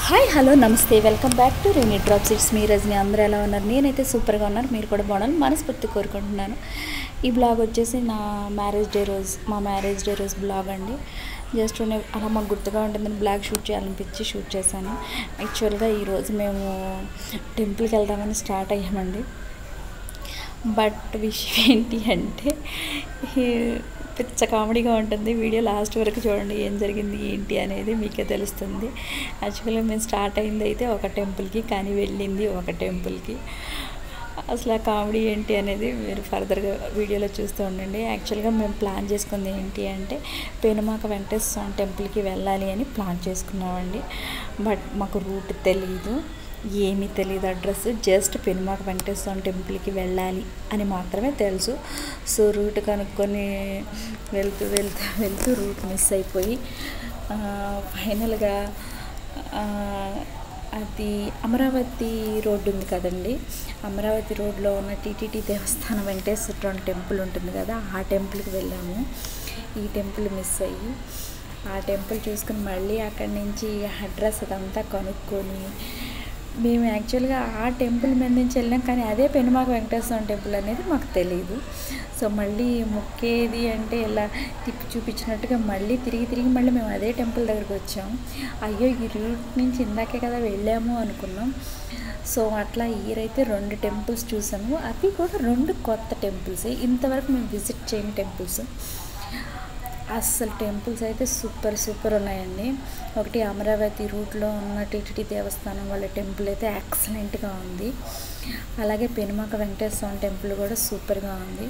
Hi hello namaste welcome back to rainy drops. It's me Rajani. అందరూ ఎలా ఉన్నారు? నేనైతే సూపర్గా ఉన్నారు. మీరు కూడా బాగున్నారు మనస్ఫూర్తి కోరుకుంటున్నాను. ఈ బ్లాగ్ వచ్చేసి మా మ్యారేజ్ డే రోజు బ్లాగ్ అండి. జస్ట్ అలా మాకు గుర్తుగా ఉంటుందని బ్లాగ్ షూట్ చేయాలనిపించి షూట్ చేశాను. యాక్చువల్గా ఈరోజు మేము టెంపుల్కి వెళ్దామని స్టార్ట్ అయ్యామండి. బట్ విషయం ఏంటి అంటే పిచ్చ కామెడీగా ఉంటుంది. వీడియో లాస్ట్ వరకు చూడండి, ఏం జరిగింది ఏంటి అనేది మీకే తెలుస్తుంది. యాక్చువల్గా మేము స్టార్ట్ అయింది అయితే ఒక టెంపుల్కి, కానీ వెళ్ళింది ఒక టెంపుల్కి. అసలు ఆ కామెడీ ఏంటి అనేది మీరు ఫర్దర్గా వీడియోలో చూస్తూ ఉండండి. యాక్చువల్గా మేము ప్లాన్ చేసుకుంది ఏంటి అంటే పెనుమాక వెంకటేశ్వర స్వామి టెంపుల్కి వెళ్ళాలి అని ప్లాన్ చేసుకున్నామండి. బట్ మాకు రూట్ తెలీదు, ఏమీ తెలియదు, అడ్రస్. జస్ట్ పెనుమాక వెంకటేశ్వర స్వామి టెంపుల్కి వెళ్ళాలి అని మాత్రమే తెలుసు. సో రూట్ కనుక్కొని వెళ్తూ రూట్ మిస్ అయిపోయి ఫైనల్గా అది అమరావతి రోడ్డు ఉంది కదండి, అమరావతి రోడ్లో ఉన్న టీటీడీ దేవస్థానం వెంకటేశ్వర స్వామి టెంపుల్ ఉంటుంది కదా, ఆ టెంపుల్కి వెళ్ళాము. ఈ టెంపుల్ మిస్ అయ్యి ఆ టెంపుల్ చూసుకుని మళ్ళీ అక్కడి నుంచి అడ్రస్ అదంతా కనుక్కొని మేము యాక్చువల్గా ఆ టెంపుల్ మీద నుంచి వెళ్ళాం, కానీ అదే పెనుమాక వెంకటేశ్వర స్వామి టెంపుల్ అనేది మాకు తెలియదు. సో మళ్ళీ మొక్కేది అంటే ఇలా తిప్పి చూపించినట్టుగా మళ్ళీ తిరిగి మళ్ళీ మేము అదే టెంపుల్ దగ్గరికి వచ్చాము. అయ్యో ఈ రూట్ నుంచి ఇందాకే కదా వెళ్ళాము అనుకున్నాం. సో అట్లా ఇయరైతే 2 టెంపుల్స్ చూసాము. అవి కూడా 2 కొత్త టెంపుల్స్, ఇంతవరకు మేము విజిట్ చేయని టెంపుల్స్. అస్సలు టెంపుల్స్ అయితే సూపర్ ఉన్నాయండి. ఒకటి అమరావతి రూట్లో ఉన్న టీటీడీ దేవస్థానం వాళ్ళ టెంపుల్ అయితే ఎక్సలెంట్గా ఉంది. అలాగే పెనుమాక వెంకటేశ్వర స్వామి టెంపుల్ కూడా సూపర్గా ఉంది.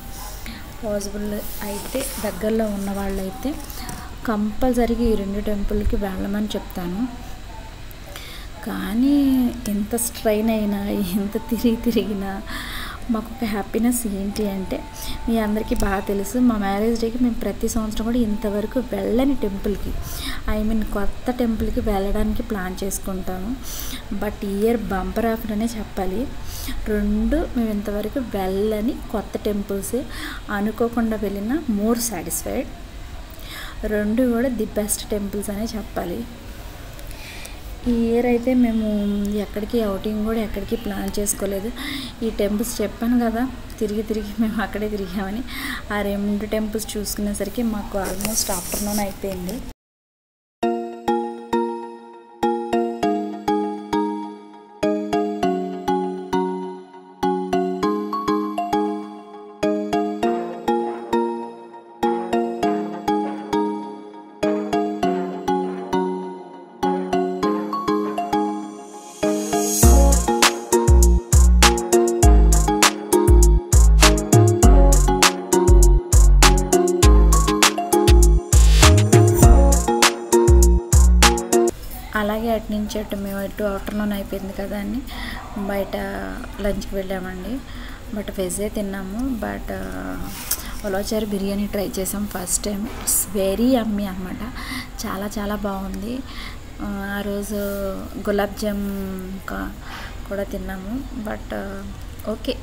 పాసిబుల్ అయితే దగ్గరలో ఉన్న వాళ్ళైతే కంపల్సరీగా ఈ 2 టెంపుల్కి వెళ్ళమని చెప్తాను. కానీ ఎంత స్ట్రైన్ అయినా, ఎంత తిరిగినా మాకు ఒక హ్యాపీనెస్ ఏంటి అంటే, మీ అందరికీ బాగా తెలుసు, మా మ్యారేజ్ డేకి మేము ప్రతి సంవత్సరం కూడా ఇంతవరకు వెళ్ళని టెంపుల్కి, కొత్త టెంపుల్కి వెళ్ళడానికి ప్లాన్ చేసుకుంటాము. బట్ ఇయర్ బంపర్ ఆఫర్ అనే చెప్పాలి. 2 మేము ఇంతవరకు వెళ్ళని కొత్త టెంపుల్స్, అనుకోకుండా వెళ్ళిన మోర్ సాటిస్ఫైడ్. 2 కూడా ది బెస్ట్ టెంపుల్స్ అనే చెప్పాలి. ఈ ఇయర్ అయితే మేము ఎక్కడికి అవుటింగ్ కూడా ఎక్కడికి ప్లాన్ చేసుకోలేదు. ఈ టెంపుల్స్ చెప్పాను కదా, తిరిగి మేము అక్కడే తిరిగామని. ఆ 2 టెంపుల్స్ చూసుకునేసరికి మాకు ఆల్మోస్ట్ ఆఫ్టర్నూన్ అయిపోయింది. అలాగే అటు నుంచి మేము ఆఫ్టర్నూన్ అయిపోయింది కదా అని బయట లంచ్కి వెళ్ళామండి. బట్ వెజ్జే తిన్నాము. బట్ ఉలవచారు బిర్యానీ ట్రై చేసాం ఫస్ట్ టైం. ఇట్స్ వెరీ యమ్మీ అనమాట, చాలా బాగుంది. ఆ రోజు గులాబ్ జామ్ కూడా తిన్నాము. బట్ ఓకే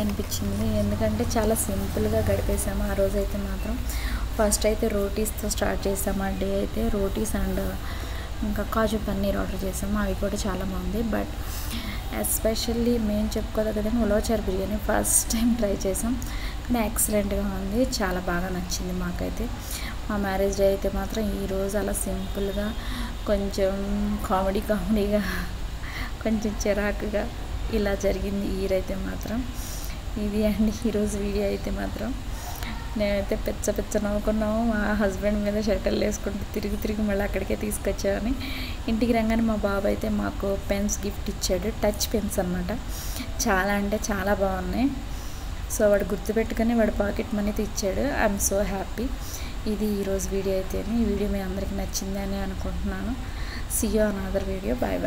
అనిపించింది, ఎందుకంటే చాలా సింపుల్గా గడిపేసాము ఆ రోజు అయితే మాత్రం. ఫస్ట్ అయితే రోటీస్తో స్టార్ట్ చేసాము. ఆ డే అయితే రోటీస్ అండ్ ఇంకా కాజు పన్నీర్ ఆర్డర్ చేసాము. అవి కూడా చాలా బాగుంది. బట్ ఎస్పెషల్లీ మేము చెప్పుకోదగ్గదని ఉలవచారు బిర్యానీ ఫస్ట్ టైం ట్రై చేసాం, కానీ ఎక్సలెంట్గా ఉంది, చాలా బాగా నచ్చింది మాకైతే. మా మ్యారేజ్ డే అయితే మాత్రం ఈరోజు అలా సింపుల్గా, కొంచెం కామెడీగా, కొంచెం చిరాకుగా ఇలా జరిగింది ఈరైతే మాత్రం. ఇది అండి ఈరోజు వీడియో అయితే మాత్రం. నేనైతే పెచ్చ నవ్వుకున్నాము. మా హస్బెండ్ మీద షర్టలు వేసుకుంటూ తిరిగి మళ్ళీ అక్కడికే తీసుకొచ్చామని. ఇంటికి రాగానే మా బాబు అయితే మాకు పెన్స్ గిఫ్ట్ ఇచ్చాడు, టచ్ పెన్స్ అనమాట. చాలా అంటే చాలా బాగున్నాయి. సో వాడు గుర్తుపెట్టుకొని వాడు పాకెట్ మనీతో ఇచ్చాడు. I'm so happy. ఇది ఈరోజు వీడియో అయితే. ఈ వీడియో మీ అందరికీ నచ్చింది అని అనుకుంటున్నాను. See you on other video. Bye.